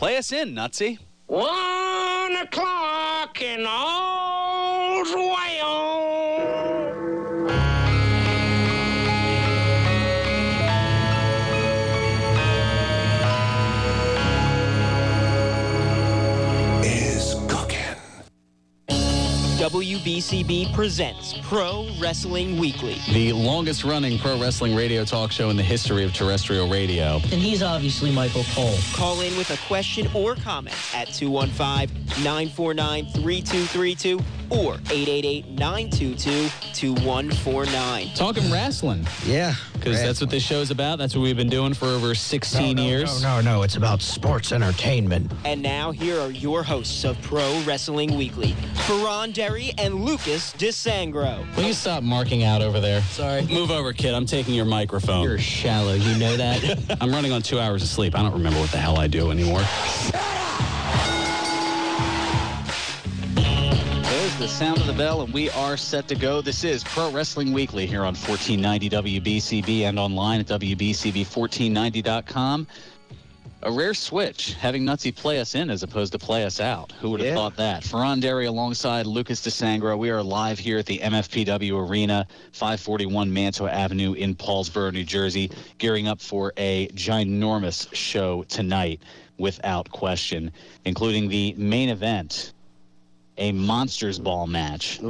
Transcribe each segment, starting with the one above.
Play us in, Nutsy. 1 o'clock in all's well. WBCB presents Pro Wrestling Weekly. The longest-running pro wrestling radio talk show in the history of terrestrial radio. And he's obviously Michael Cole. Call in with a question or comment at 215-949-3232 or 888-922-2149. Talking wrestling. Yeah. Because that's what this show's about. That's what we've been doing for over 16 years. No. It's about sports entertainment. And now here are your hosts of Pro Wrestling Weekly, Fearon and Lucas DeSangro. Will you stop marking out over there? Sorry. Move over, kid. I'm taking your microphone. You're shallow. You know that? I'm running on 2 hours of sleep. I don't remember what the hell I do anymore. There's the sound of the bell, and we are set to go. This is Pro Wrestling Weekly here on 1490 WBCB and online at WBCB1490.com. A rare switch, having Nutsy play us in as opposed to play us out. Who would have thought that? Fearon alongside Lucas DeSangro. We are live here at the MFPW Arena, 541 Mantua Avenue in Paulsboro, New Jersey, gearing up for a ginormous show tonight, without question, including the main event, a Monsters Ball match,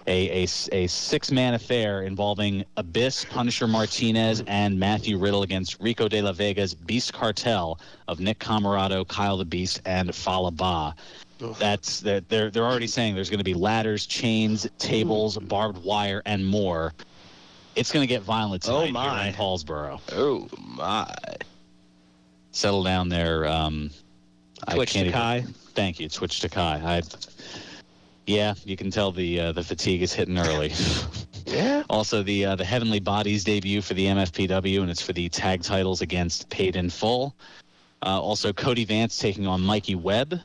a six-man affair involving Abyss, Punisher Martinez, and Matthew Riddle against Rico De La Vega's Beast Cartel of Nick Camarado, Kyle the Beast, and Falaba. They're already saying there's going to be ladders, chains, tables, barbed wire, and more. It's going to get violent tonight here in Paulsboro. Oh, my. Settle down there. Twitch to Kai. Thank you, Twitch to Kai. Yeah, you can tell the fatigue is hitting early. Yeah. Also, the Heavenly Bodies debut for the MFPW, and it's for the tag titles against Paid in Full. Also, Cody Vance taking on Mikey Webb.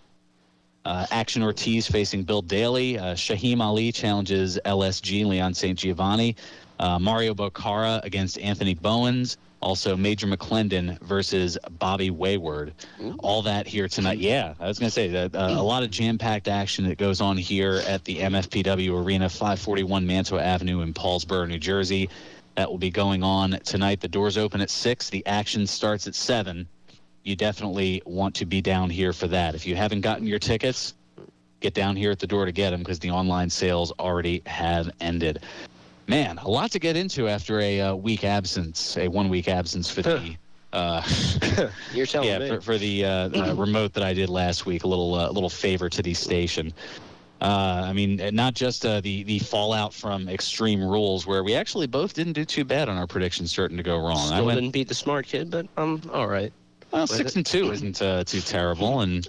Action Ortiz facing Bill Daly. Shaheem Ali challenges LSG, Leon St. Giovanni. Mario Bocara against Anthony Bowens. Also, Major McClendon versus Bobby Wayward. All that here tonight. Yeah, I was going to say that a lot of jam-packed action that goes on here at the MFPW Arena, 541 Mantua Avenue in Paulsboro, New Jersey. That will be going on tonight. The doors open at 6. The action starts at 7. You definitely want to be down here for that. If you haven't gotten your tickets, get down here at the door to get them because the online sales already have ended. Man, a lot to get into after a week absence, a 1 week absence for the You're telling me. for the remote that I did last week. A little favor to the station. I mean, not just the fallout from Extreme Rules, where we actually both didn't do too bad on our predictions starting to go wrong. Still didn't beat the smart kid, but I'm all right. Well, 6-2 isn't too terrible, and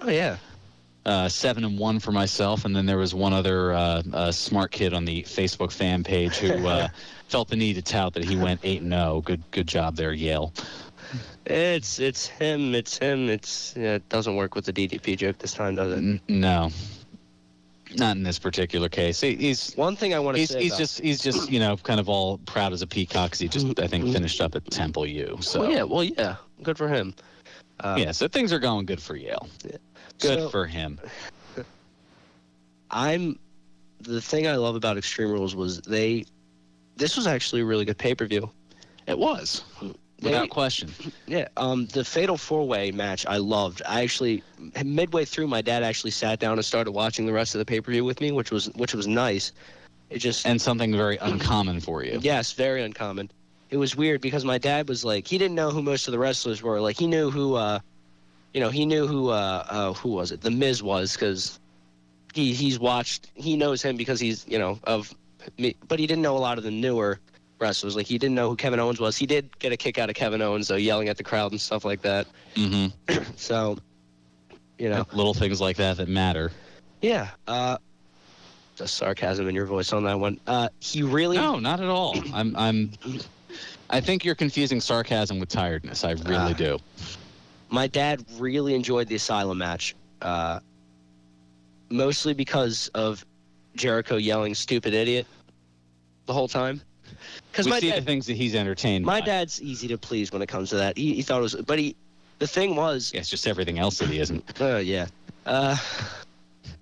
7-1 for myself, and then there was one other smart kid on the Facebook fan page who felt the need to tout that he went 8-0. Good job there, Yale. It's him. It doesn't work with the DDP joke this time, does it? No, not in this particular case. He's one thing I want to say. He's just kind of all proud as a peacock because he just I think finished up at Temple U. So well, yeah, good for him. So things are going good for Yale. Yeah. Good for him. The thing I love about Extreme Rules was this was actually a really good pay-per-view. It was, without question. Yeah, the Fatal 4-Way match I loved. I actually, midway through, my dad actually sat down and started watching the rest of the pay-per-view with me, which was nice. And something very uncommon for you. Yes, very uncommon. It was weird because my dad was like, he didn't know who most of the wrestlers were. Like, he knew who who was it? The Miz was, because he knows him because he's, of me, but he didn't know a lot of the newer wrestlers. Like, he didn't know who Kevin Owens was. He did get a kick out of Kevin Owens, though, yelling at the crowd and stuff like that. Mm-hmm. So, little things like that matter. Yeah. Just sarcasm in your voice on that one. He really... No, not at all. I think you're confusing sarcasm with tiredness. I really do. My dad really enjoyed the Asylum match, mostly because of Jericho yelling "stupid idiot" the whole time. Because we see the things that he's entertained. My dad's easy to please when it comes to that. He thought it was, but The thing was, Yeah, it's just everything else that he isn't. yeah.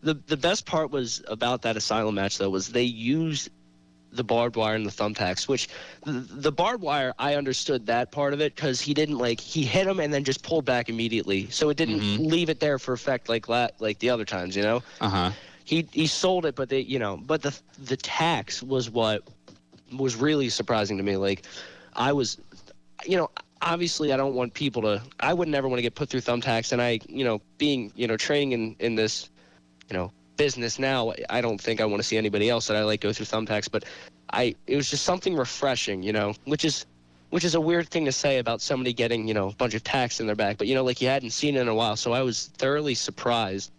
The best part was about that Asylum match, though, was they used the barbed wire and the thumbtacks, which the barbed wire, I understood that part of it because he didn't he hit him and then just pulled back immediately. So it didn't leave it there for effect like the other times, you know? Uh-huh. He sold it, but but the tax was what was really surprising to me. Like, I was, obviously I don't want people I would never want to get put through thumbtacks, and being, training in this, business now, I don't think I want to see anybody else that I go through thumbtacks, but it was just something refreshing, which is a weird thing to say about somebody getting, a bunch of tacks in their back, but you hadn't seen it in a while, so I was thoroughly surprised.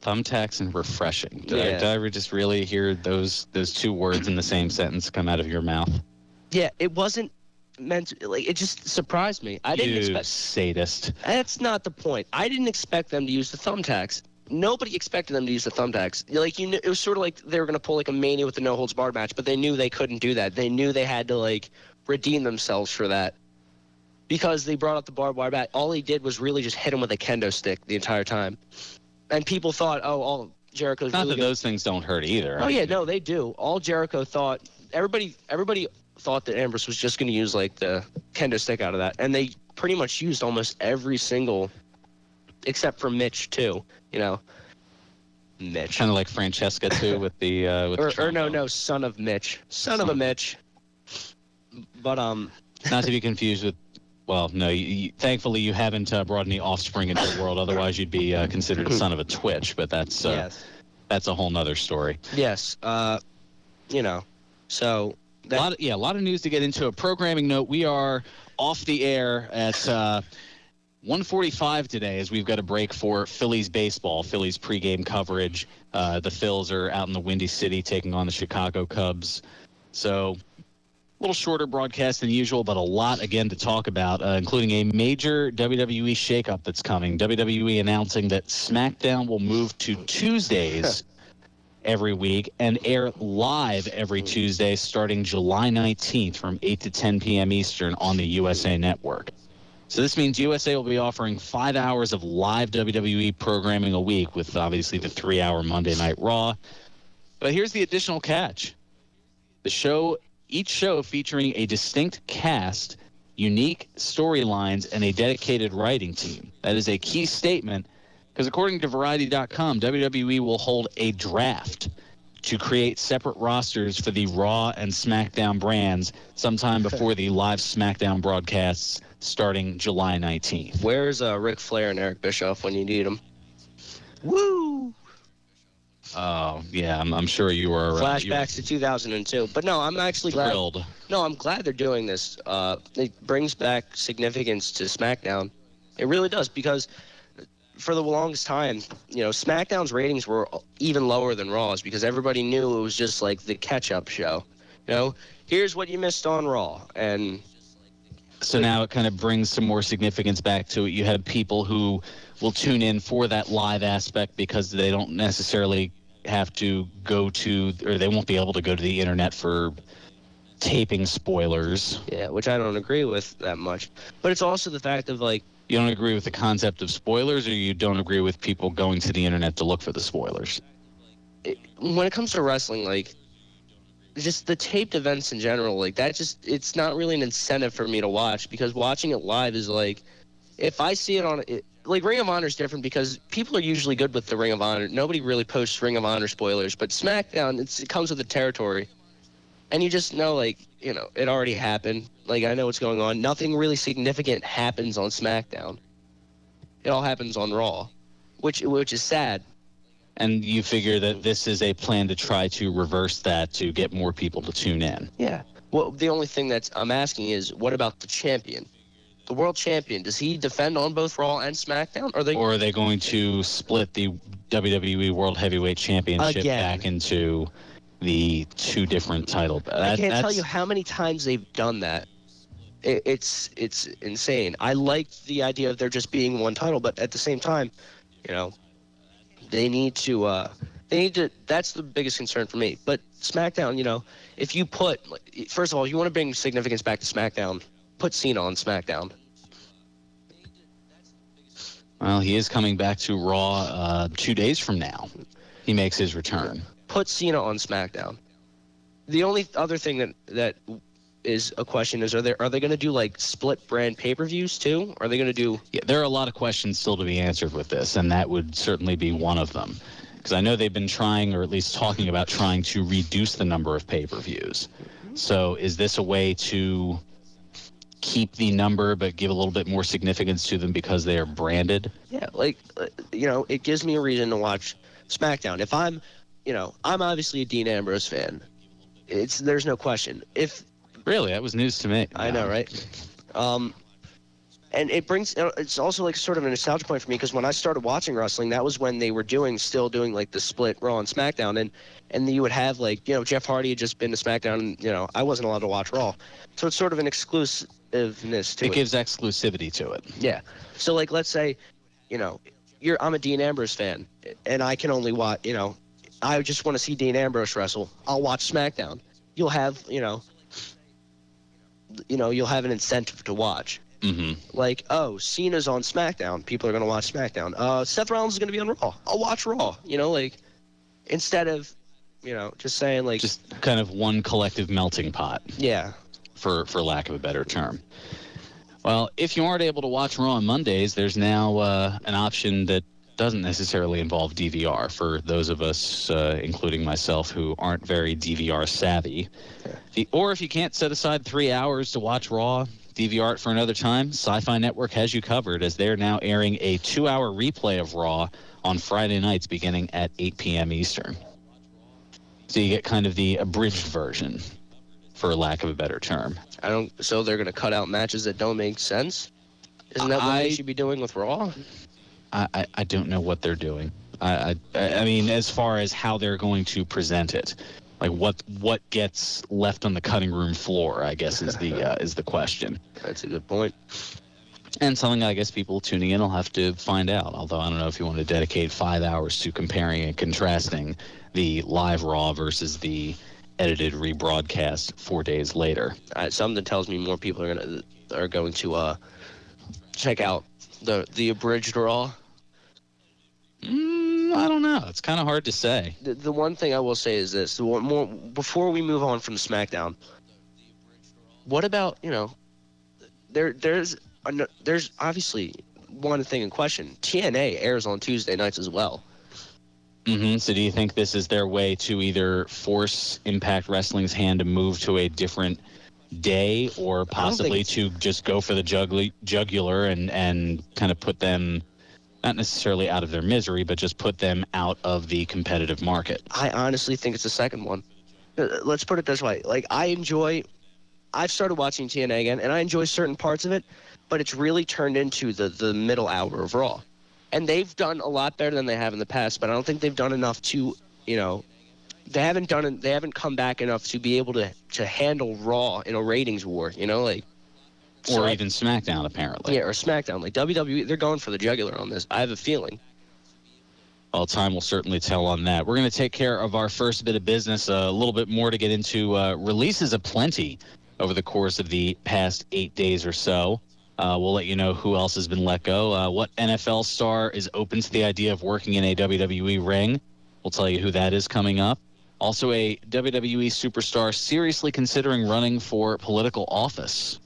Thumbtacks and refreshing. Did I ever just really hear those two words in the same sentence come out of your mouth? Yeah, it wasn't meant to, it just surprised me. I didn't expect. Sadist. That's not the point. I didn't expect them to use the thumbtacks. Nobody expected them to use the thumbtacks. It was sort of like they were going to pull a Mania with the no holds barred match, but they knew they couldn't do that. They knew they had to redeem themselves for that because they brought up the barbed wire bat. All he did was really just hit him with a kendo stick the entire time, and people thought, all Jericho's not really that good. Those things don't hurt either. Oh yeah, no, they do. All Jericho thought, everybody thought that Ambrose was just going to use the kendo stick out of that, and they pretty much used almost every single, except for Mitch too. Mitch. Kind of like Francesca too with the no, son of Mitch, son of a Mitch. But not to be confused with. Well, no. Thankfully, you haven't brought any offspring into the world. Otherwise, you'd be considered a son of a Twitch. But that's yes. That's a whole nother story. Yes. So. A lot of news to get into. A programming note: we are off the air at 1:45 today, as we've got a break for Phillies baseball. Phillies pregame coverage. The Phils are out in the Windy City taking on the Chicago Cubs. So a little shorter broadcast than usual, but a lot again to talk about, including a major WWE shakeup that's coming. WWE announcing that SmackDown will move to Tuesdays every week and air live every Tuesday starting July 19th from 8 to 10 p.m. Eastern on the USA Network. So this means USA will be offering 5 hours of live WWE programming a week with obviously the 3-hour Monday Night Raw. But here's the additional catch. Each show featuring a distinct cast, unique storylines, and a dedicated writing team. That is a key statement. Because according to Variety.com, WWE will hold a draft to create separate rosters for the Raw and SmackDown brands sometime before the live SmackDown broadcasts starting July 19th. Where's Ric Flair and Eric Bischoff when you need them? Woo! Oh, yeah, I'm sure you were... Flashbacks to 2002. But no, I'm actually thrilled. Glad. No, I'm glad they're doing this. It brings back significance to SmackDown. It really does, because for the longest time, SmackDown's ratings were even lower than Raw's because everybody knew it was just the catch-up show. Here's what you missed on Raw. And so now it kind of brings some more significance back to it. You have people who will tune in for that live aspect because they don't necessarily have to go to, or they won't be able to go to the internet for taping spoilers. Yeah, which I don't agree with that much. But it's also the fact of you don't agree with the concept of spoilers, or you don't agree with people going to the internet to look for the spoilers? When it comes to wrestling, just the taped events in general, it's not really an incentive for me to watch, because watching it live is if I see it on it, Ring of Honor is different because people are usually good with the Ring of Honor. Nobody really posts Ring of Honor spoilers, but SmackDown, it comes with the territory. And you just know, it already happened. I know what's going on. Nothing really significant happens on SmackDown. It all happens on Raw, which is sad. And you figure that this is a plan to try to reverse that to get more people to tune in. Yeah. Well, the only thing I'm asking is, what about the champion? The world champion, does he defend on both Raw and SmackDown? Or are they going to split the WWE World Heavyweight Championship back into the two different titles? I can't tell you how many times they've done that. It's insane. I liked the idea of there just being one title, but at the same time, they need to. That's the biggest concern for me. But SmackDown, if you put, first of all, you want to bring significance back to SmackDown, put Cena on SmackDown. Well, he is coming back to Raw 2 days from now. He makes his return. Put Cena on SmackDown. The only other thing that is a question is, are they going to do like split brand pay-per-views too? Are they going to do? Yeah, there are a lot of questions still to be answered with this, and that would certainly be one of them. Because I know they've been trying, or at least talking about trying to reduce the number of pay-per-views. So is this a way to keep the number but give a little bit more significance to them because they are branded? Yeah, like, it gives me a reason to watch SmackDown. If I'm obviously a Dean Ambrose fan. There's no question. Really, that was news to me. I know, right? And it's also like sort of a nostalgia point for me, because when I started watching wrestling, that was when they were still doing like the split Raw and SmackDown, and you would have like, Jeff Hardy had just been to SmackDown, and I wasn't allowed to watch Raw, so it's sort of an exclusiveness to it. It gives exclusivity to it. Yeah. So like, let's say, I'm a Dean Ambrose fan, and I can only watch, I just want to see Dean Ambrose wrestle. I'll watch SmackDown. You'll have, you'll have an incentive to watch. Mm-hmm. Like, oh, Cena's on SmackDown. People are going to watch SmackDown. Seth Rollins is going to be on Raw. I'll watch Raw. Instead of, just saying like... Just kind of one collective melting pot. Yeah. For lack of a better term. Well, if you aren't able to watch Raw on Mondays, there's now an option that doesn't necessarily involve DVR for those of us, including myself, who aren't very DVR savvy. Or if you can't set aside 3 hours to watch Raw, DVR it for another time, Sci-Fi Network has you covered, as they're now airing a 2-hour replay of Raw on Friday nights beginning at 8 p.m. Eastern. So you get kind of the abridged version, for lack of a better term. So they're going to cut out matches that don't make sense? Isn't that what they should be doing with Raw? I don't know what they're doing. I mean, as far as how they're going to present it, like what gets left on the cutting room floor, I guess is the question. That's a good point. And something I guess people tuning in will have to find out. Although I don't know if you want to dedicate 5 hours to comparing and contrasting the live Raw versus the edited rebroadcast 4 days later. Something tells me more people are going to check out the abridged Raw. I don't know. It's kind of hard to say. The one thing I will say is this: before we move on from SmackDown, what about there's obviously one thing in question. TNA airs on Tuesday nights as well. Mm-hmm. So do you think this is their way to either force Impact Wrestling's hand to move to a different day, or possibly to just go for the jugular and kind of put them, not necessarily out of their misery, but just put them out of the competitive market? I honestly think it's the second one. Let's put it this way. Like, I've started watching TNA again, and I enjoy certain parts of it, but it's really turned into the middle hour of Raw. And they've done a lot better than they have in the past, but I don't think they've done enough to, they haven't come back enough to be able to handle Raw in a ratings war, Or even SmackDown, apparently. Yeah, or SmackDown. Like, WWE, they're going for the jugular on this. I have a feeling. Well, time will certainly tell on that. We're going to take care of our first bit of business, a little bit more to get into releases aplenty over the course of the past 8 days or so. We'll let you know who else has been let go. What NFL star is open to the idea of working in a WWE ring? We'll tell you who that is coming up. Also, a WWE superstar seriously considering running for political office.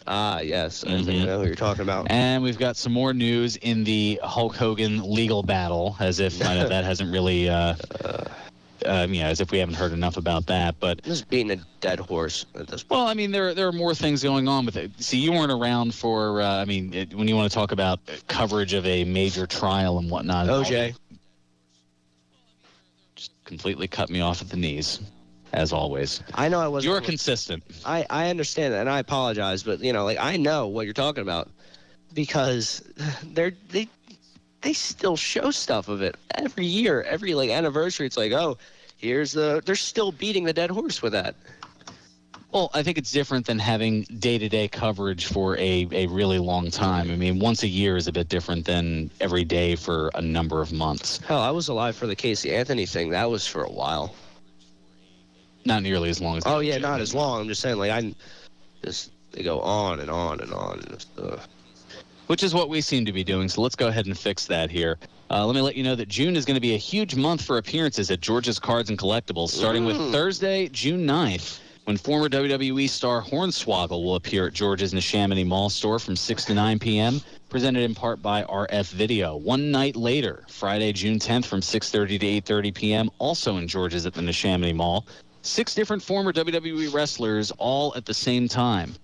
Ah, yes. I think I know who you're talking about. And we've got some more news in the Hulk Hogan legal battle, as if that hasn't really, as if we haven't heard enough about that. But just beating a dead horse at this point. Well, I mean, there are more things going on with it. See, you weren't around for, when you want to talk about coverage of a major trial and whatnot. OJ. Just completely cut me off at the knees, as always. I know I wasn't. You're consistent. I understand that, and I apologize, but, I know what you're talking about, because they still show stuff of it every year, every anniversary. It's like, oh, they're still beating the dead horse with that. Well, I think it's different than having day-to-day coverage for a really long time. I mean, once a year is a bit different than every day for a number of months. Hell, I was alive for the Casey Anthony thing. That was for a while. Not nearly as long as. Oh yeah, not as long. I'm just saying, they go on and on and on. which is what we seem to be doing. So let's go ahead and fix that here. Let me let you know that June is going to be a huge month for appearances at George's Cards and Collectibles, starting with Thursday, June 9th, when former WWE star Hornswoggle will appear at George's Neshaminy Mall store from 6 to 9 p.m., presented in part by RF Video. One night later, Friday, June 10th, from 6:30 to 8:30 p.m., also in George's at the Neshaminy Mall. 6 different former WWE wrestlers all at the same time.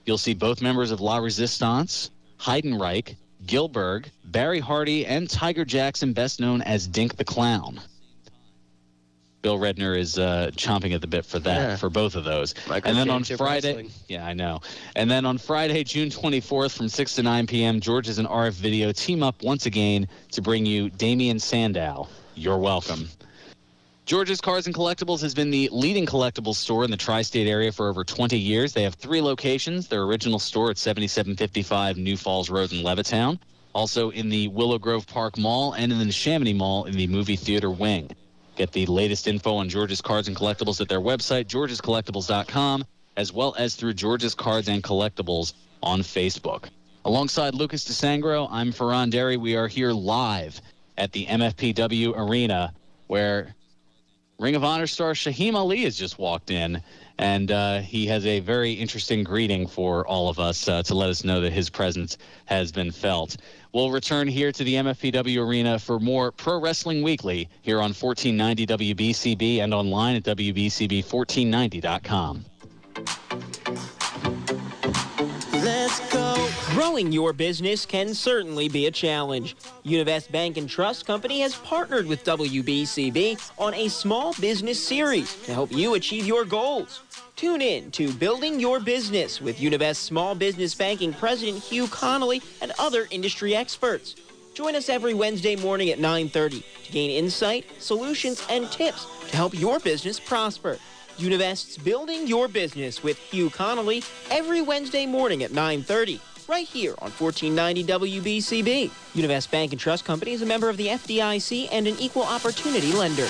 You'll see both members of La Resistance, Heidenreich, Gilbert, Barry Hardy, and Tiger Jackson, best known as Dink the Clown. Bill Redner is chomping at the bit for that, for both of those. And then on Friday, I know. And then on Friday, June 24th, from 6 to 9 p.m., George's and RF Video team up once again to bring you Damian Sandow. You're welcome. George's Cards and Collectibles has been the leading collectibles store in the tri-state area for over 20 years. They have 3 locations. Their original store at 7755 New Falls Road in Levittown, also in the Willow Grove Park Mall and in the Neshaminy Mall in the movie theater wing. Get the latest info on George's Cards and Collectibles at their website, georgescollectibles.com, as well as through George's Cards and Collectibles on Facebook. Alongside Lucas DeSangro, I'm Fearon Derry. We are here live at the MFPW Arena, where Ring of Honor star Shaheem Ali has just walked in, and he has a very interesting greeting for all of us to let us know that his presence has been felt. We'll return here to the MFPW Arena for more Pro Wrestling Weekly here on 1490 WBCB and online at WBCB1490.com. Let's go. Growing your business can certainly be a challenge. Univest Bank and Trust Company has partnered with WBCB on a small business series to help you achieve your goals. Tune in to Building Your Business with Univest Small Business Banking President Hugh Connolly and other industry experts. Join us every Wednesday morning at 9:30 to gain insight, solutions, and tips to help your business prosper. Univest's Building Your Business with Hugh Connolly every Wednesday morning at 9:30, right here on 1490 WBCB. Univest Bank and Trust Company is a member of the FDIC and an equal opportunity lender.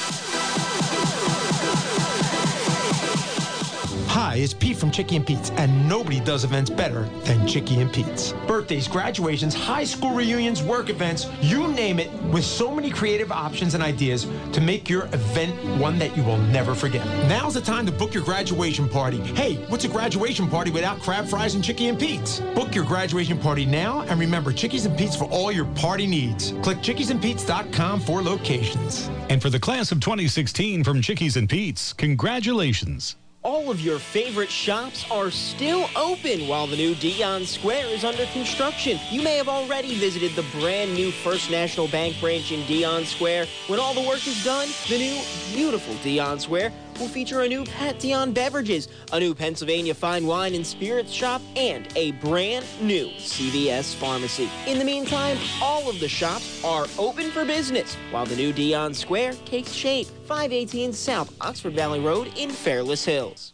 Hi, it's Pete from Chicky and Pete's, and nobody does events better than Chicky and Pete's. Birthdays, graduations, high school reunions, work events, you name it, with so many creative options and ideas to make your event one that you will never forget. Now's the time to book your graduation party. Hey, what's a graduation party without crab fries and Chicky and Pete's? Book your graduation party now, and remember, Chickies and Pete's for all your party needs. Click chickiesandpete's.com for locations. And for the class of 2016 from Chickies and Pete's, congratulations. All of your favorite shops are still open while the new Dion Square is under construction. You may have already visited the brand new First National Bank branch in Dion Square. When all the work is done, the new beautiful Dion Square will feature a new Pat Dion Beverages, a new Pennsylvania Fine Wine and Spirits shop, and a brand new CVS Pharmacy. In the meantime, all of the shops are open for business while the new Dion Square takes shape. 518 South Oxford Valley Road in Fairless Hills.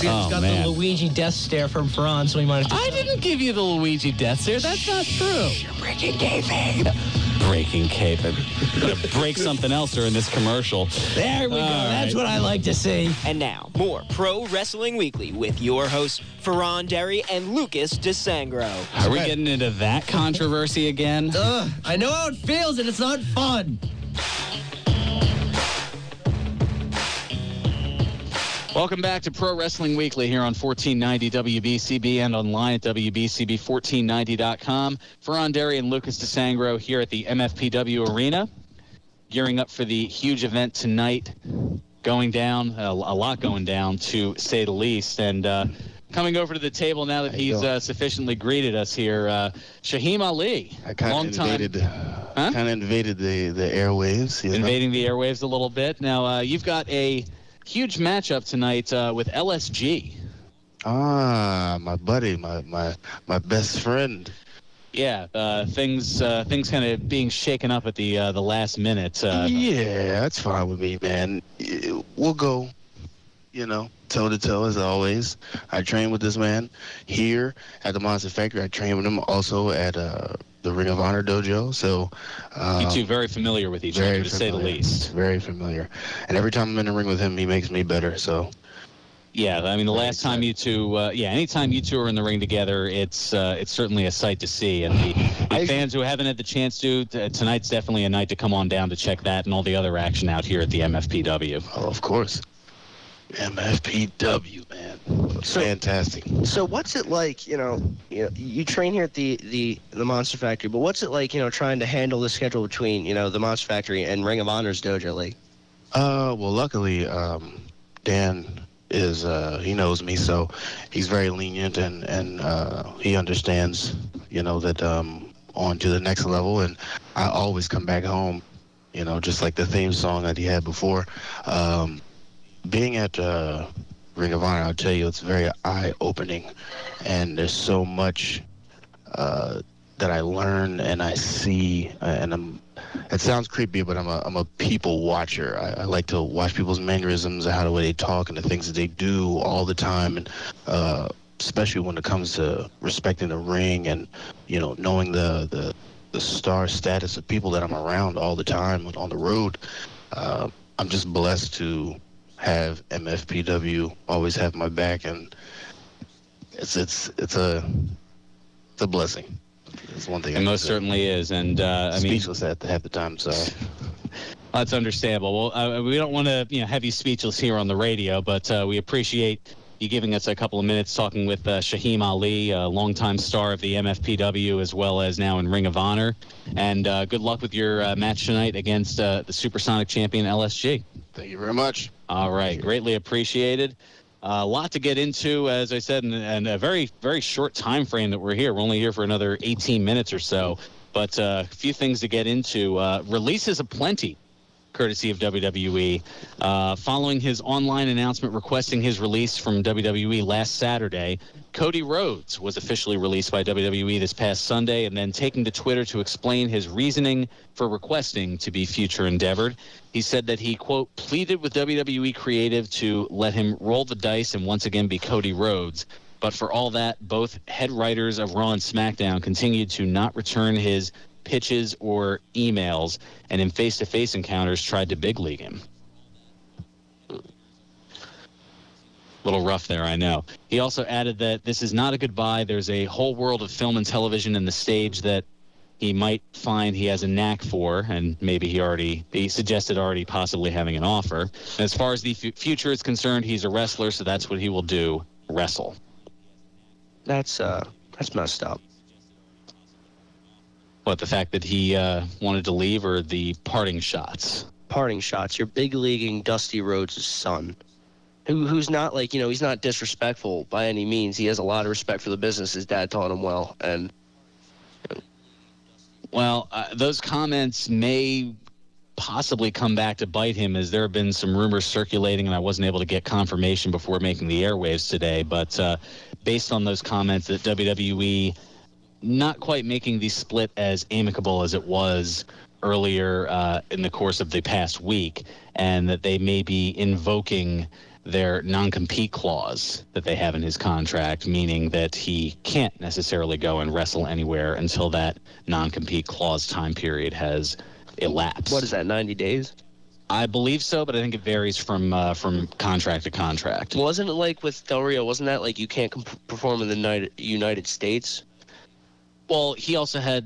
Got the Luigi death stare from Fearon, so we might have to... I didn't give you the Luigi death stare. That's not true. You're breaking kayfabe. Breaking kayfabe. Gonna break something else during this commercial. There we go. That's what I like to see. And now, more Pro Wrestling Weekly with your hosts, Fearon Derry and Lucas DeSangro. Are we getting into that controversy again? I know how it feels, and it's not fun. Welcome back to Pro Wrestling Weekly here on 1490 WBCB and online at WBCB1490.com. Fearon Derry and Lucas DeSangro here at the MFPW Arena, gearing up for the huge event tonight, going down, a lot going down to say the least. And coming over to the table now that he's sufficiently greeted us here, Shaheem Ali. I kind of invaded the airwaves. You know? Invading the airwaves a little bit. Now, you've got a huge matchup tonight with LSG. My buddy, my best friend. Yeah, things kind of being shaken up at the last minute. Yeah, that's fine with me, man. We'll go, toe to toe as always. I train with this man here at the Monster Factory. I train with him also at the Ring of Honor dojo. So you two very familiar with each other, to say the least. Very familiar. And every time I'm in the ring with him, he makes me better. So Yeah, I mean, the last time you two, anytime you two are in the ring together, it's certainly a sight to see. And the fans who haven't had the chance to, tonight's definitely a night to come on down to check that and all the other action out here at the MFPW. Oh, of course. MFPW, man. Fantastic. So what's it like, you train here at the Monster Factory, but what's it like, trying to handle the schedule between, the Monster Factory and Ring of Honor's dojo league? Well, luckily, Dan is, he knows me, so he's very lenient and he understands, that on to the next level, and I always come back home, just like the theme song that he had before. Being at Ring of Honor, I'll tell you, it's very eye-opening, and there's so much that I learn and I see, and it sounds creepy, but I'm a people watcher. I like to watch people's mannerisms, how the way they talk, and the things that they do all the time, and especially when it comes to respecting the ring and knowing the star status of people that I'm around all the time on the road. I'm just blessed to have MFPW always have my back, and it's a blessing. It's one thing. It most certainly is, and speechless at half the time. So that's understandable. Well, we don't want to have you speechless here on the radio, but we appreciate you giving us a couple of minutes talking with Shaheem Ali, a longtime star of the MFPW, as well as now in Ring of Honor. And good luck with your match tonight against the Supersonic champion LSG. Thank you very much. All right, greatly appreciated. A lot to get into, as I said, in a very, very short time frame that we're here. We're only here for another 18 minutes or so, but a few things to get into. Releases aplenty, courtesy of WWE. Following his online announcement requesting his release from WWE last Saturday, Cody Rhodes was officially released by WWE this past Sunday, and then taking to Twitter to explain his reasoning for requesting to be future endeavored. He said that he, quote, pleaded with WWE Creative to let him roll the dice and once again be Cody Rhodes. But for all that, both head writers of Raw and SmackDown continued to not return his pitches or emails, and in face-to-face encounters tried to big league him. Little rough there, I know. He also added that this is not a goodbye. There's a whole world of film and television in the stage that he might find he has a knack for, and maybe he suggested already possibly having an offer. And as far as the future is concerned, he's a wrestler, so that's what he will do, wrestle. That's messed up. What, the fact that he wanted to leave, or the parting shots? Parting shots. You're big leaguing Dusty Rhodes' son, who's not he's not disrespectful by any means. He has a lot of respect for the business. His dad taught him well, and well, those comments may possibly come back to bite him, as there have been some rumors circulating, and I wasn't able to get confirmation before making the airwaves today. But based on those comments, that WWE not quite making the split as amicable as it was earlier in the course of the past week, and that they may be invoking their non-compete clause that they have in his contract, meaning that he can't necessarily go and wrestle anywhere until that non-compete clause time period has elapsed. What is that, 90 days? I believe so, but I think it varies from contract to contract. Wasn't it like with Del Rio, wasn't that like you can't perform in the United States? Well, he also had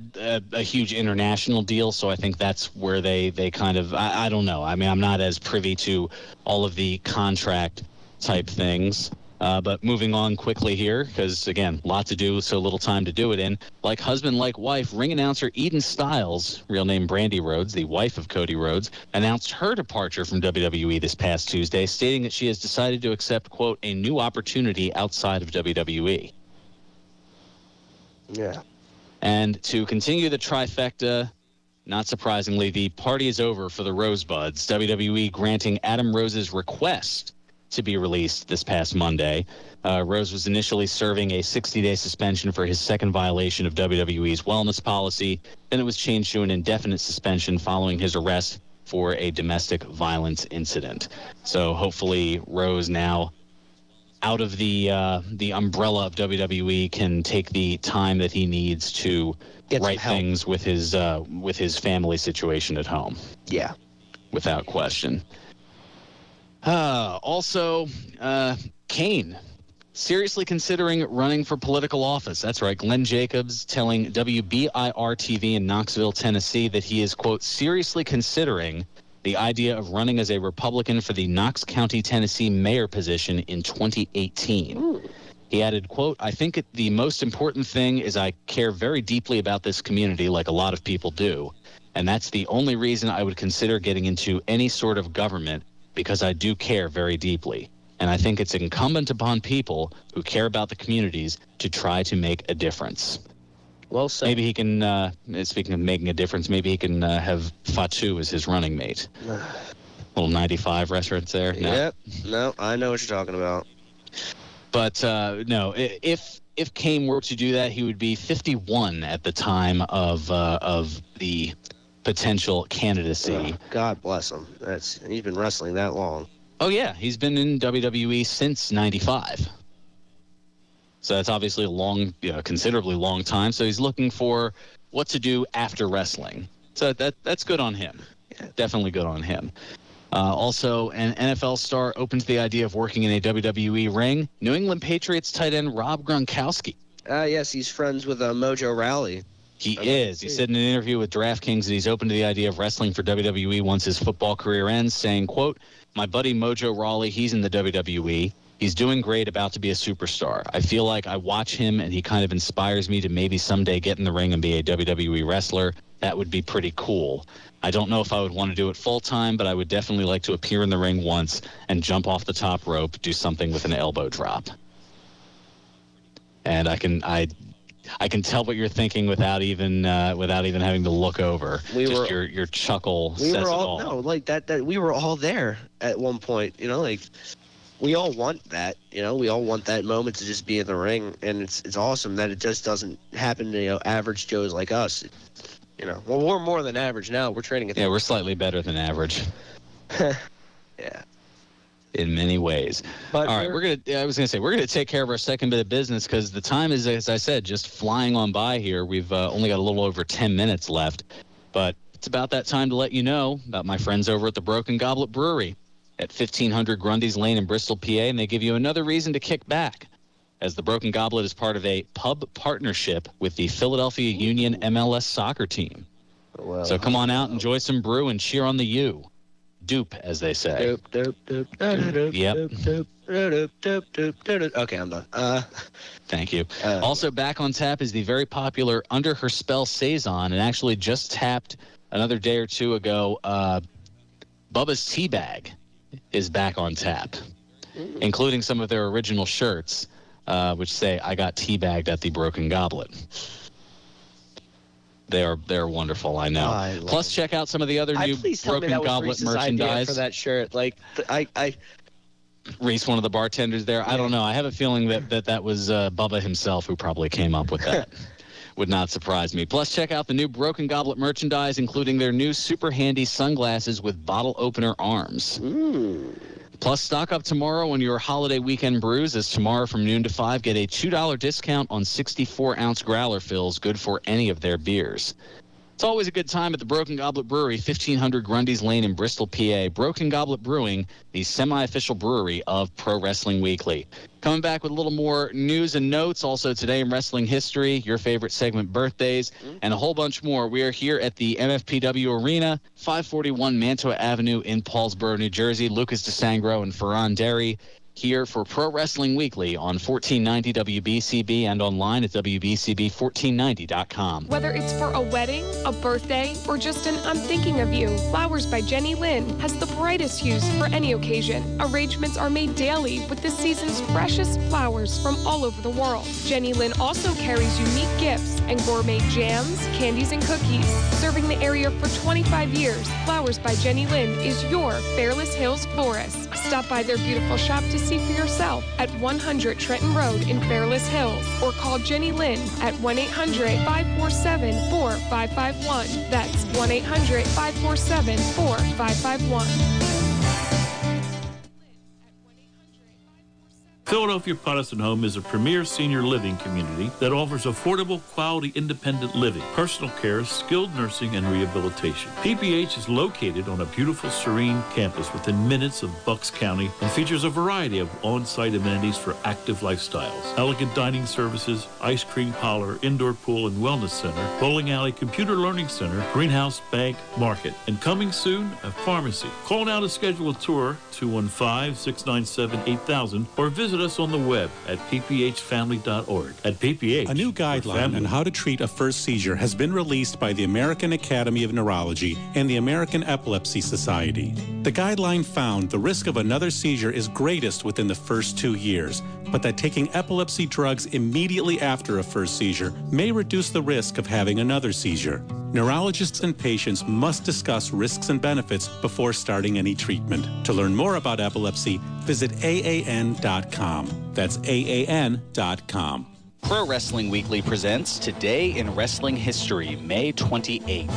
a huge international deal, so I think that's where they kind of, I don't know. I mean, I'm not as privy to all of the contract type things. But moving on quickly here, because, again, lot to do, so little time to do it in. Like husband, like wife, ring announcer Eden Styles, real name Brandy Rhodes, the wife of Cody Rhodes, announced her departure from WWE this past Tuesday, stating that she has decided to accept, quote, a new opportunity outside of WWE. Yeah. And to continue the trifecta, not surprisingly, the party is over for the Rosebuds. WWE granting Adam Rose's request to be released this past Monday. Rose was initially serving a 60-day suspension for his second violation of WWE's wellness policy. Then it was changed to an indefinite suspension following his arrest for a domestic violence incident. So hopefully Rose, now out of the umbrella of WWE, can take the time that he needs to right things with his family situation at home. Yeah, without question. Also, Kane seriously considering running for political office. That's right. Glenn Jacobs telling WBIR-TV in Knoxville, Tennessee, that he is, quote, seriously considering the idea of running as a Republican for the Knox County, Tennessee mayor position in 2018. Ooh. He added, quote, I think the most important thing is I care very deeply about this community, like a lot of people do. And that's the only reason I would consider getting into any sort of government, because I do care very deeply. And I think it's incumbent upon people who care about the communities to try to make a difference. Well said. Maybe he can, speaking of making a difference, maybe he can have Fatu as his running mate. Little 95 reference there. No. Yep. No, I know what you're talking about. But no, if Kane were to do that, he would be 51 at the time of the potential candidacy. God bless him. He's been wrestling that long. Oh yeah, he's been in WWE since '95. So that's obviously a long, considerably long time. So he's looking for what to do after wrestling. So that's good on him. Yeah. Definitely good on him. Also, an NFL star open to the idea of working in a WWE ring. New England Patriots tight end Rob Gronkowski. Yes, he's friends with Mojo Rawley. He is. He said in an interview with DraftKings that he's open to the idea of wrestling for WWE once his football career ends, saying, quote, my buddy Mojo Rawley, he's in the WWE. He's doing great, about to be a superstar. I feel like I watch him and he kind of inspires me to maybe someday get in the ring and be a WWE wrestler. That would be pretty cool. I don't know if I would want to do it full time, but I would definitely like to appear in the ring once and jump off the top rope, do something with an elbow drop. And I can tell what you're thinking without even having to look over. Your chuckle says it all. No, like that we were all there at one point, like we all want that, we all want that moment to just be in the ring, and it's awesome that it just doesn't happen to average Joes like us. Well, we're more than average now. We're training at we're slightly better than average. Yeah. In many ways. But all right, we're gonna take care of our second bit of business because the time is, as I said, just flying on by here. We've only got a little over 10 minutes left, but it's about that time to let you know about my friends over at the Broken Goblet Brewery at 1500 Grundy's Lane in Bristol, PA, and they give you another reason to kick back, as the Broken Goblet is part of a pub partnership with the Philadelphia Union MLS soccer team. Well, so come on out, enjoy some brew, and cheer on the U. Doop, as they say. Yep. Okay, I'm done. Thank you. Also back on tap is the very popular Under Her Spell Saison, and actually just tapped another day or two ago, Bubba's Teabag is back on tap, including some of their original shirts, which say, I got teabagged at the Broken Goblet. They're wonderful, I know. Plus, check out some of the other new Broken Goblet merchandise. For that shirt, Reese, one of the bartenders there. I don't know. I have a feeling that was Bubba himself who probably came up with that. Would not surprise me. Plus, check out the new Broken Goblet merchandise, including their new super handy sunglasses with bottle opener arms. Plus, stock up tomorrow on your holiday weekend brews, as tomorrow from noon to 5, get a $2 discount on 64-ounce growler fills, good for any of their beers. It's always a good time at the Broken Goblet Brewery, 1500 Grundy's Lane in Bristol, PA. Broken Goblet Brewing, the semi-official brewery of Pro Wrestling Weekly. Coming back with a little more news and notes. Also today in wrestling history, your favorite segment, birthdays, and a whole bunch more. We are here at the MFPW Arena, 541 Mantua Avenue in Paulsboro, New Jersey. Lucas DeSangro and Fearon Derry here for Pro Wrestling Weekly on 1490 WBCB and online at WBCB1490.com. Whether it's for a wedding, a birthday, or just an I'm thinking of you, Flowers by Jenny Lynn has the brightest use for any occasion. Arrangements are made daily with the season's freshest flowers from all over the world. Jenny Lynn also carries unique gifts and gourmet jams, candies, and cookies. Serving the area for 25 years, Flowers by Jenny Lynn is your Fairless Hills florist. Stop by their beautiful shop to see for yourself at 100 Trenton Road in Fairless Hills, or call Jenny Lynn at 1-800-547-4551. That's 1-800-547-4551. Philadelphia Protestant Home is a premier senior living community that offers affordable, quality, independent living, personal care, skilled nursing, and rehabilitation. PPH is located on a beautiful, serene campus within minutes of Bucks County and features a variety of on-site amenities for active lifestyles. Elegant dining services, ice cream parlor, indoor pool and wellness center, bowling alley, computer learning center, greenhouse, bank, market, and coming soon, a pharmacy. Call now to schedule a tour, 215-697-8000, or visit us on the web at pphfamily.org. At PPH, a new guideline on how to treat a first seizure has been released by the American Academy of Neurology and the American Epilepsy Society. The guideline found the risk of another seizure is greatest within the first 2 years, but that taking epilepsy drugs immediately after a first seizure may reduce the risk of having another seizure. Neurologists and patients must discuss risks and benefits before starting any treatment. To learn more about epilepsy, visit AAN.com. That's AAN.com. Pro Wrestling Weekly presents Today in Wrestling History, May 28.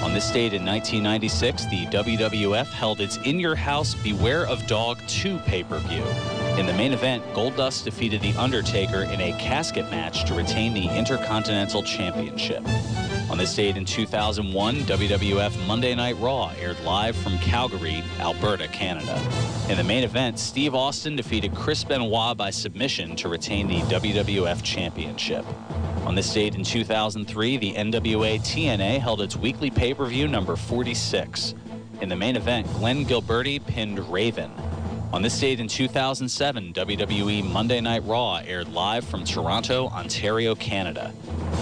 On this date in 1996, the WWF held its In Your House Beware of Dog 2 pay-per-view. In the main event, Goldust defeated The Undertaker in a casket match to retain the Intercontinental Championship. On this date in 2001, WWF Monday Night Raw aired live from Calgary, Alberta, Canada. In the main event, Steve Austin defeated Chris Benoit by submission to retain the WWF Championship. On this date in 2003, the NWA TNA held its weekly pay-per-view number 46. In the main event, Glenn Gilberti pinned Raven. On this date in 2007, WWE Monday Night Raw aired live from Toronto, Ontario, Canada.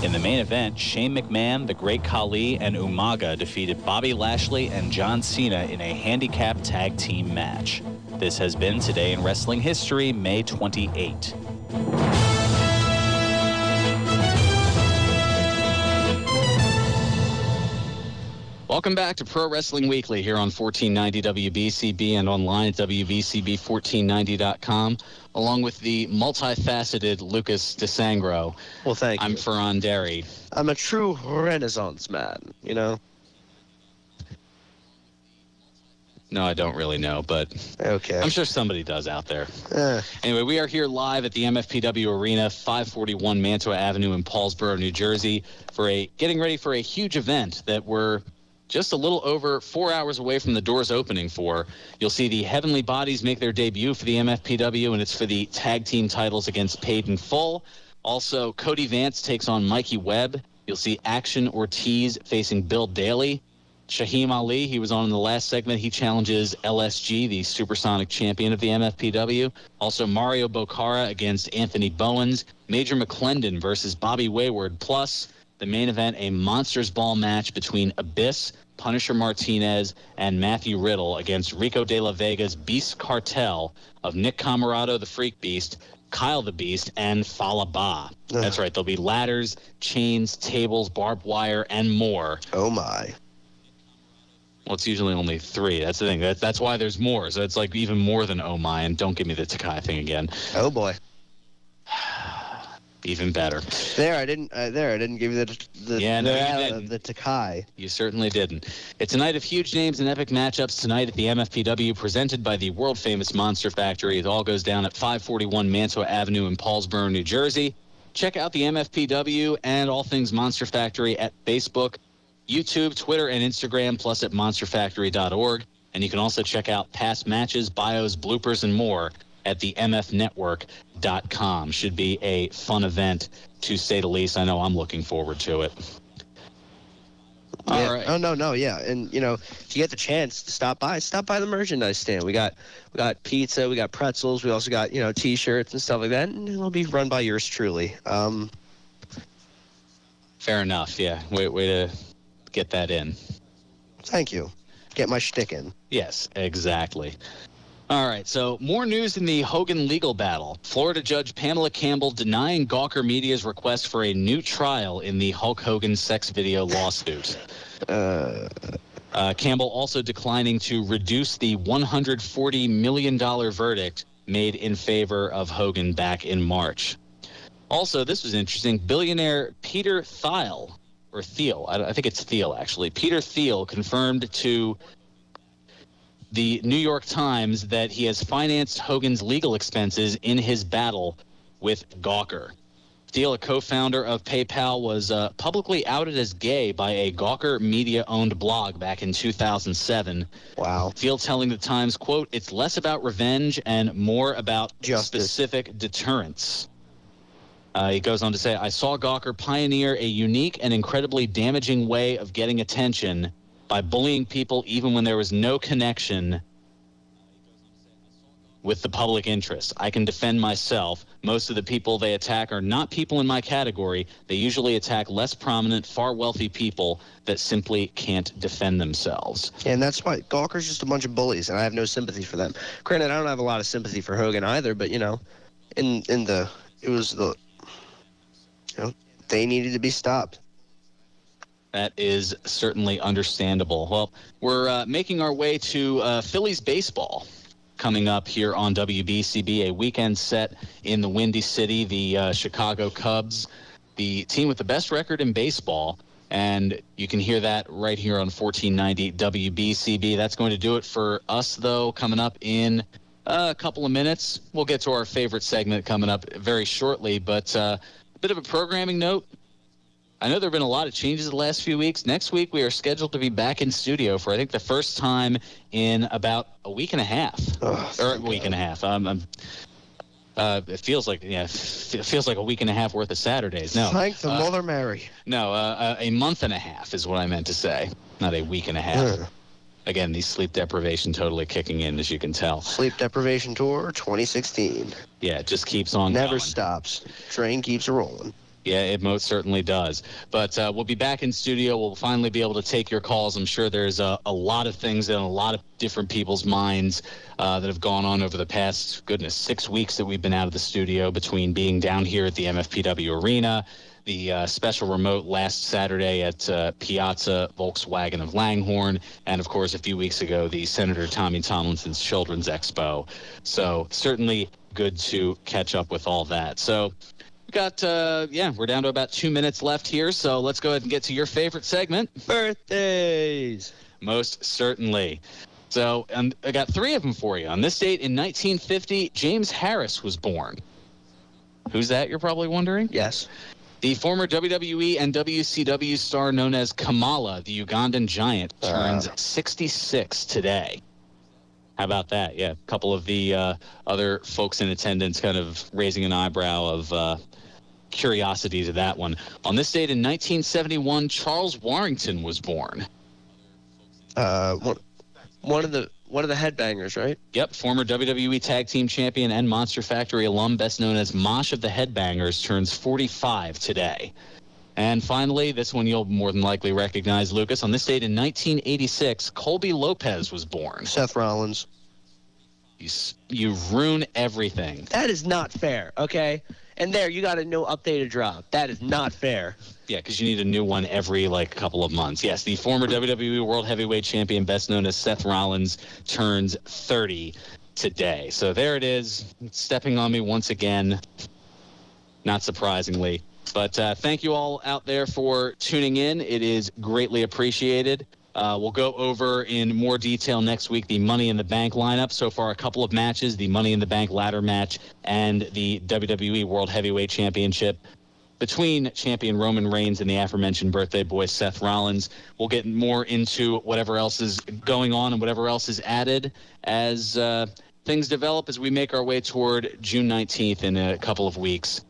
In the main event, Shane McMahon, The Great Khali, and Umaga defeated Bobby Lashley and John Cena in a handicap tag team match. This has been Today in Wrestling History, May 28. Welcome back to Pro Wrestling Weekly here on 1490 WBCB and online at WBCB1490.com, along with the multifaceted Lucas DeSangro. Well, thank you. I'm Fearon Derry. I'm a true Renaissance man, you know? No, I don't really know, but okay. I'm sure somebody does out there. Anyway, we are here live at the MFPW Arena, 541 Mantua Avenue in Paulsboro, New Jersey, for getting ready for a huge event that we're just a little over 4 hours away from the doors opening for. You'll see the Heavenly Bodies make their debut for the MFPW, and it's for the tag team titles against Paid in Full. Also, Cody Vance takes on Mikey Webb. You'll see Action Ortiz facing Bill Daly. Shaheem Ali, he was on in the last segment. He challenges LSG, the Supersonic champion of the MFPW. Also, Mario Bocara against Anthony Bowens. Major McClendon versus Bobby Wayward. Plus, the main event, a Monsters Ball match between Abyss, Punisher Martinez, and Matthew Riddle against Rico De La Vega's Beast Cartel of Nick Camarado, the Freak Beast, Kyle the Beast, and Falaba. That's right. There'll be ladders, chains, tables, barbed wire, and more. Oh, my. Well, it's usually only 3. That's the thing. That's why there's more. So it's like even more than oh my, and don't give me the Takai thing again. Oh, boy. Even better. I didn't give you the Takai. You certainly didn't. It's a night of huge names and epic matchups tonight at the MFPW, presented by the world-famous Monster Factory. It all goes down at 541 Mantua Avenue in Paulsboro, New Jersey. Check out the MFPW and all things Monster Factory at Facebook, YouTube, Twitter, and Instagram, plus at monsterfactory.org. And you can also check out past matches, bios, bloopers, and more at the mfnetwork.com. Should be a fun event, to say the least. I know I'm looking forward to it. All right. Oh, no, yeah. And, you know, if you get the chance to stop by the merchandise stand. We got pizza, we got pretzels, we also got, you know, T-shirts and stuff like that, and it'll be run by yours truly. Fair enough, yeah. Way to get that in. Thank you. Get my shtick in. Yes, exactly. All right, so more news in the Hogan legal battle. Florida Judge Pamela Campbell denying Gawker Media's request for a new trial in the Hulk Hogan sex video lawsuit. Campbell also declining to reduce the $140 million verdict made in favor of Hogan back in March. Also, this was interesting. Billionaire Peter Thiel, I think it's Thiel, actually. Peter Thiel confirmed to the New York Times that he has financed Hogan's legal expenses in his battle with Gawker. Steele, a co-founder of PayPal, was publicly outed as gay by a Gawker media-owned blog back in 2007. Wow. Steele telling the Times, quote, "It's less about revenge and more about Justice. Specific deterrence." He goes on to say, "I saw Gawker pioneer a unique and incredibly damaging way of getting attention by bullying people even when there was no connection with the public interest. I can defend myself. Most of the people they attack are not people in my category. They usually attack less prominent, far wealthy people that simply can't defend themselves." And that's why Gawker's just a bunch of bullies, and I have no sympathy for them. Granted, I don't have a lot of sympathy for Hogan either, but, they needed to be stopped. That is certainly understandable. Well, we're making our way to Phillies baseball coming up here on WBCB, a weekend set in the Windy City. The Chicago Cubs, the team with the best record in baseball, and you can hear that right here on 1490 WBCB. That's going to do it for us, though. Coming up in a couple of minutes, we'll get to our favorite segment coming up very shortly, but a bit of a programming note. I know there have been a lot of changes the last few weeks. Next week, we are scheduled to be back in studio for, I think, the first time in about a week and a half. Or a week and a half. It feels like a week and a half worth of Saturdays. No. Thank the Mother Mary. No, a month and a half is what I meant to say, not a week and a half. Again, the sleep deprivation totally kicking in, as you can tell. Sleep Deprivation Tour 2016. Yeah, it just keeps on Never going. stops. Train keeps rolling. Yeah, it most certainly does. But we'll be back in studio. We'll finally be able to take your calls. I'm sure there's a lot of things in a lot of different people's minds that have gone on over the past, 6 weeks that we've been out of the studio, between being down here at the MFPW Arena, the special remote last Saturday at Piazza Volkswagen of Langhorne, and, of course, a few weeks ago, the Senator Tommy Tomlinson's Children's Expo. So certainly good to catch up with all that. So we're down to about 2 minutes left here, so let's go ahead and get to your favorite segment. Birthdays. Most certainly. So I got 3 of them for you. On this date in 1950, James Harris was born. Who's that, you're probably wondering? Yes. The former WWE and WCW star known as Kamala, the Ugandan giant, turns 66 today. How about that? Yeah, a couple of the other folks in attendance kind of raising an eyebrow of curiosity to that one. On this date in 1971, Charles Warrington was born. One of the headbangers, right? Yep, former WWE Tag Team Champion and Monster Factory alum, best known as Mosh of the Headbangers, turns 45 today. And finally, this one you'll more than likely recognize, Lucas. On this date in 1986, Colby Lopez was born. Seth Rollins. You ruin everything. That is not fair, okay? And there, you got a new updated drop. That is not fair. Yeah, because you need a new one every, couple of months. Yes, the former WWE World Heavyweight Champion, best known as Seth Rollins, turns 30 today. So there it is, stepping on me once again, not surprisingly. But thank you all out there for tuning in. It is greatly appreciated. We'll go over in more detail next week the Money in the Bank lineup. So far, a couple of matches, the Money in the Bank ladder match and the WWE World Heavyweight Championship between champion Roman Reigns and the aforementioned birthday boy Seth Rollins. We'll get more into whatever else is going on and whatever else is added as things develop as we make our way toward June 19th in a couple of weeks.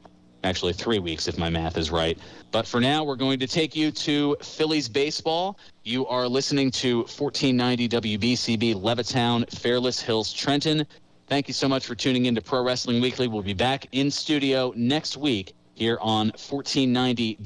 Actually, 3 weeks, if my math is right. But for now, we're going to take you to Phillies baseball. You are listening to 1490 WBCB, Levittown, Fairless Hills, Trenton. Thank you so much for tuning in to Pro Wrestling Weekly. We'll be back in studio next week here on 1490